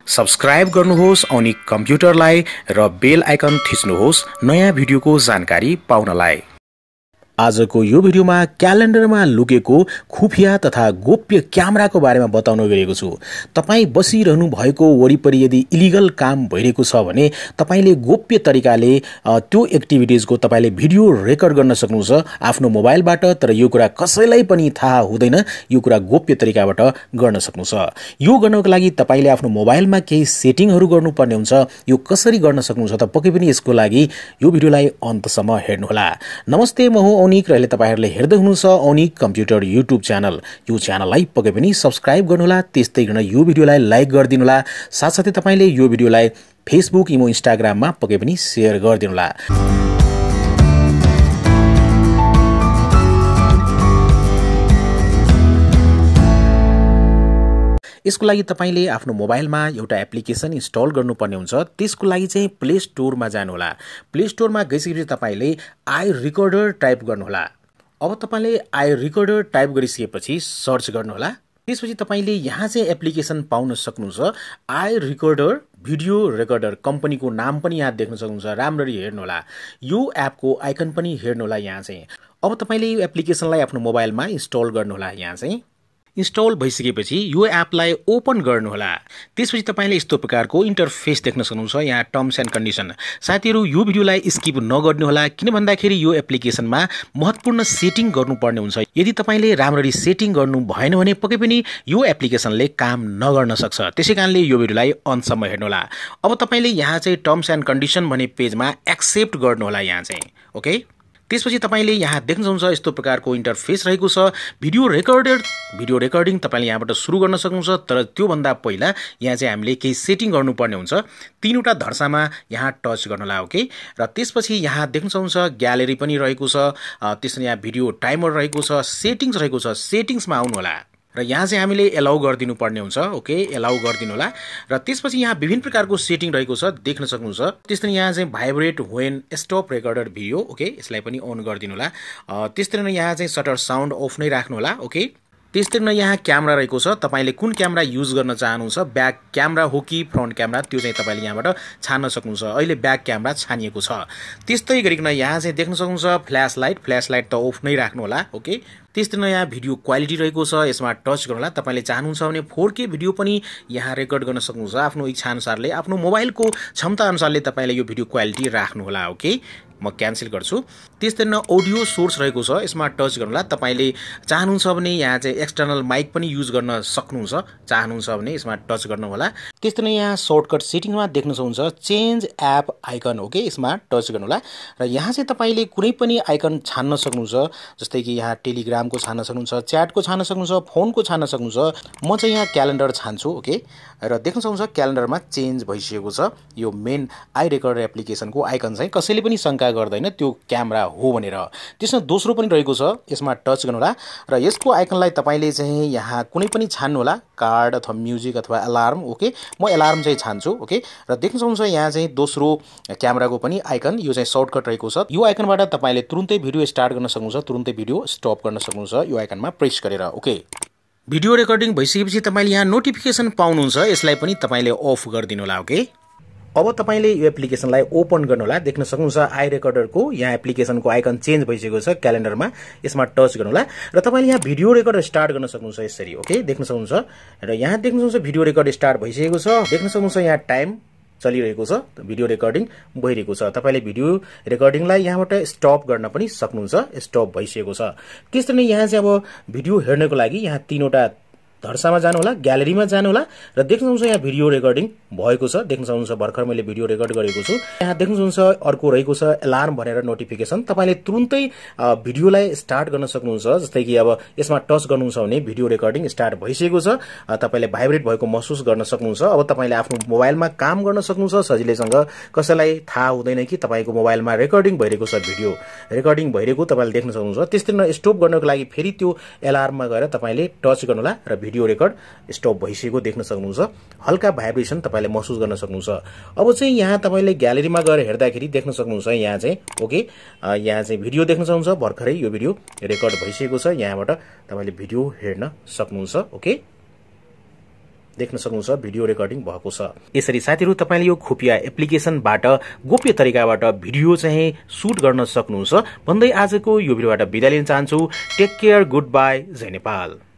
Subscribe गर्नुहोस् ओनिक कम्प्युटरलाई र बेल आइकन थिच्नुहोस् नयाँ भिडियोको जानकारी पाउनलाई। आजको यो भिडियोमा क्यालेन्डरमा लुकेको खुफिया तथा गोप्य क्यामेराको बारेमा बताउन गएको छु। तपाई बसिरहनु भएको वरिपरि यदि इलिगल काम भइरहेको छ भने तपाईले गोप्य तरिकाले त्यो एक्टिभिटिजको तपाईले भिडियो रेकर्ड गर्न सक्नुहुन्छ आफ्नो मोबाइलबाट। तर यो कुरा कसैलाई पनि थाहा हुँदैन, यो कुरा गोप्य तरिकाबाट गर्न सक्नुहुन्छ। यो गर्नको लागि तपाईले आफ्नो मोबाइलमा केही सेटिङहरु गर्नुपर्ने हुन्छ। यो कसरी गर्न सक्नुहुन्छ त पक्कै पनि यसको लागि यो भिडियोलाई अन्तसम्म हेर्नुहोला। नमस्ते, म हुँ ओनिक र अहिले तपाईहरुले हेर्दै हुनुहुन्छ ओनिक कम्प्युटर युट्युब च्यानल। यो च्यानललाई पक्कै पनि सब्स्क्राइब गर्नुहोला, त्यस्तै गर्न यो भिडियोलाई लाइक गरिदिनुहोला। साथसाथै तपाईले यो भिडियोलाई फेसबुक, इमो, इन्स्टाग्राममा पक्कै पनि शेयर गरिदिनुहोला। यसको लागि तपाईले आफ्नो मोबाइलमा एउटा एप्लिकेसन इन्स्टल गर्नुपर्ने हुन्छ। त्यसको लागि चाहिँ प्ले स्टोरमा जानुहोला। प्ले स्टोरमा गइसकेपछि तपाईले iRecorder टाइप गर्नुहोला। अब तपाईले iRecorder टाइप गरिसकेपछि सर्च गर्नुहोला। त्यसपछि तपाईले यहाँ चाहिँ एप्लिकेसन पाउन सक्नुहुन्छ। iRecorder भिडियो रेकर्डर कम्पनीको नाम पनि यहाँ देख्न सक्नुहुन्छ। राम्ररी हेर्नुहोला, यो एपको आइकन पनि हेर्नुहोला यहाँ चाहिँ। अब तपाईले यो एप्लिकेसनलाई आफ्नो मोबाइलमा इन्स्टल गर्नुहोला। यहाँ चाहिँ इन्स्टल भइसकेपछि यो एपलाई ओपन गर्नुहोला। त्यसपछि तपाईले यस्तो प्रकारको इन्टरफेस देख्न सक्नुहुन्छ। यहाँ टर्म्स एन्ड कन्डिसन। साथीहरु, यो भिडियोलाई स्किप नगर्नुहोला, किन भन्दाखेरि यो एप्लिकेसनमा महत्त्वपूर्ण सेटिङ गर्नुपर्ने हुन्छ। यदि तपाईले राम्ररी सेटिङ गर्नु भएन भने पक्कै पनि यो एप्लिकेसनले काम नगर्न सक्छ। त्यसैकारणले यो भिडियोलाई अन्तसम्म हेर्नुहोला। अब तपाईले यहाँ चाहिँ टर्म्स एन्ड कन्डिसन भन्ने पेजमा एक्सेप्ट गर्नुहोला यहाँ चाहिँ। ओके, त्यसपछि तपाईले यहाँ देख्न सक्नुहुन्छ यस्तो प्रकारको इन्टरफेस रहेको छ। भिडियो रेकर्डिङ तपाईले यहाँबाट सुरु गर्न सक्नुहुन्छ। तर त्यो भन्दा पहिला यहाँ चाहिँ हामीले केही सेटिङ गर्नुपर्ने हुन्छ। तीनवटा धर्सामा यहाँ टच गर्नुहोला। ओके, र त्यसपछि यहाँ देख्न सक्नुहुन्छ ग्यालेरी पनि रहेको छ। त्यसरी यहाँ भिडियो टाइमर रहेको छ, सेटिङ्स रहेको छ। सेटिङ्समा आउनुहोला र यहाँ चाहिँ हामीले एलाउ गरिदिनु पर्ने हुन्छ। ओके, एलाउ गरिदिनु होला। र त्यसपछि यहाँ विभिन्न प्रकारको सेटिङ रहेको छ, देख्न सक्नुहुन्छ। त्यसरी यहाँ चाहिँ vibrate when stop recorded video. Okay, यसलाई पनि अन गरिदिनु होला। त्यसरी नै यहाँ चाहिँ शटर साउन्ड अफ नै राख्नु होला। ओके, त्यसरी नै यहाँ क्यामेरा रहेको छ। तपाईले कुन क्यामेरा युज गर्न चाहनुहुन्छ, ब्याक क्यामेरा हो कि फ्रन्ट क्यामेरा, त्यो चाहिँ तपाईले यहाँबाट छान्न सक्नुहुन्छ। अहिले ब्याक क्यामेरा छानिएको छ। त्यस्तै गरिकन यहाँ चाहिँ देख्न सक्नुहुन्छ फ्ल्यास लाइट त अफ नै राख्नु होला। ओके, त्यस्तै नै यहाँ भिडियो क्वालिटी रहेको छ, यसमा टच गर्नुहोला। तपाईले चाहनुहुन्छ भने 4K भिडियो पनि यहाँ रेकर्ड गर्न सक्नुहुन्छ। आफ्नो इच्छा अनुसारले, आफ्नो मोबाइलको क्षमता अनुसारले तपाईले यो भिडियो क्वालिटी राख्नु होला। ओके, म क्यान्सल गर्छु। त्यस्तै न अडियो सोर्स रहेको छ, यसमा टच गर्नुहोला। तपाईले चाहनुहुन्छ भने यहाँ चाहिँ एक्सटर्नल माइक पनि युज गर्न सक्नुहुन्छ। चाहनुहुन्छ भने यसमा टच गर्नु होला। त्यस्तै नै यहाँ सर्टकट सेटिङमा देख्न सक्नुहुन्छ चेन्ज एप आइकन। ओके, यसमा टच गर्नु होला। र यहाँ चाहिँ तपाईले कुनै पनि आइकन छान्न सक्नुहुन्छ। जस्तै कि यहाँ टेलिग्रामको छान्न सक्नुहुन्छ, च्याटको छान्न सक्नुहुन्छ, फोनको छान्न सक्नुहुन्छ। म चाहिँ यहाँ क्यालेन्डर छान्छु। ओके, र देख्न सक्नुहुन्छ क्यालेन्डरमा चेन्ज भइसकेको छ। यो मेन iRecorder एप्लिकेसनको आइकन चाहिँ कसैले पनि शंका गर्दैन त्यो क्यामेरा हो भनेर। त्यसमा दोस्रो पनि रहेको छ, यसमा टच गर्नु होला। र यसको आइकनलाई तपाईले चाहिँ यहाँ कुनै पनि छान्नु होला, कार्ड अथवा म्युजिक अथवा अलार्म। ओके, म अलार्म चाहिँ छान्छु। ओके, र देख्न सक्नुहुन्छ यहाँ चाहिँ दोस्रो क्यामेराको पनि आइकन, यो चाहिँ सर्टकट रहेको छ। यो आइकनबाट तपाईले तुरुन्तै भिडियो स्टार्ट गर्न सक्नुहुन्छ, तुरुन्तै भिडियो स्टप गर्न सक्नुहुन्छ यो आइकनमा प्रेस गरेर। ओके, भिडियो रेकर्डिङ भइसकेपछि तपाईले यहाँ नोटिफिकेसन पाउनुहुन्छ, यसलाई पनि तपाईले अफ गरिदिनु होला। ओके, अब तपाईले यो एप्लिकेसनलाई ओपन गर्नुहोला। देख्न सक्नुहुन्छ iRecorderको यहाँ एप्लिकेसनको आइकन चेन्ज भइसकेको छ क्यालेन्डरमा, यसमा टच गर्नुहोला। र तपाईले यहाँ भिडियो रेकर्ड स्टार्ट गर्न सक्नुहुन्छ यसरी। ओके, देख्न सक्नुहुन्छ र यहाँ देख्न सक्नुहुन्छ भिडियो रेकर्ड स्टार्ट भइसकेको छ। देख्न सक्नुहुन्छ यहाँ टाइम चलिरहेको छ, भिडियो रेकर्डिङ भइरहेको छ। तपाईले भिडियो रेकर्डिङलाई यहाँबाट स्टप गर्न पनि सक्नुहुन्छ। स्टप भइसकेको छ। त्यसरी नै यहाँ चाहिँ अब भिडियो हेर्नको लागि यहाँ तीनवटा धर्सामा जानु होला, ग्यालेरीमा जानु होला। र देख्न सक्नुहुन्छ यहाँ भिडियो रेकर्डिङ भएको छ। देख्न सक्नुहुन्छ भर्खर मैले भिडियो रेकर्ड गरेको छु। यहाँ देख्न सक्नुहुन्छ अर्को रहेको छ अलार्म भनेर नोटिफिकेसन। तपाईले तुरुन्तै भिडियोलाई स्टार्ट गर्न सक्नुहुन्छ। जस्तै कि अब यसमा टच गर्नुहुन्छ भने भिडियो रेकर्डिङ स्टार्ट भइसकेको छ। तपाईले भाइब्रेट भएको महसुस गर्न सक्नुहुन्छ। अब तपाईले आफ्नो मोबाइलमा काम गर्न सक्नुहुन्छ सजिलैसँग। कसैलाई थाहा हुँदैन कि तपाईको मोबाइलमा रेकर्डिङ भइरहेको छ, भिडियो रेकर्डिङ भइरहेको तपाईले देख्न सक्नुहुन्छ। त्यस्तै न स्टप गर्नको लागि फेरि त्यो अलार्ममा गएर तपाईले टच गर्नु होला र भिडियो रेकर्ड स्टप भइसकेको देख्न सक्नुहुन्छ। हल्का भाइब्रेसन तपाईले महसुस गर्न सक्नुहुन्छ। अब चाहिँ यहाँ तपाईले ग्यालेरीमा गएर हेर्दाखेरि देख्न सक्नुहुन्छ यहाँ चाहिँ ओके, यहाँ चाहिँ भिडियो देख्न सक्नुहुन्छ। भर्खरै यो भिडियो रेकर्ड भइसकेको छ। यहाँबाट तपाईले भिडियो हेर्न सक्नुहुन्छ। ओके, देख्न सक्नुहुन्छ भिडियो रेकर्डिङ भएको छ। यसरी साथीहरु तपाईले यो खुफिया एप्लिकेसनबाट गोप्य तरिकाबाट भिडियो चाहिँ सुट गर्न सक्नुहुन्छ भन्दै आजको यो भिडियोबाट बिदा लिन चाहन्छु। Take care, good by, Jay Nepal.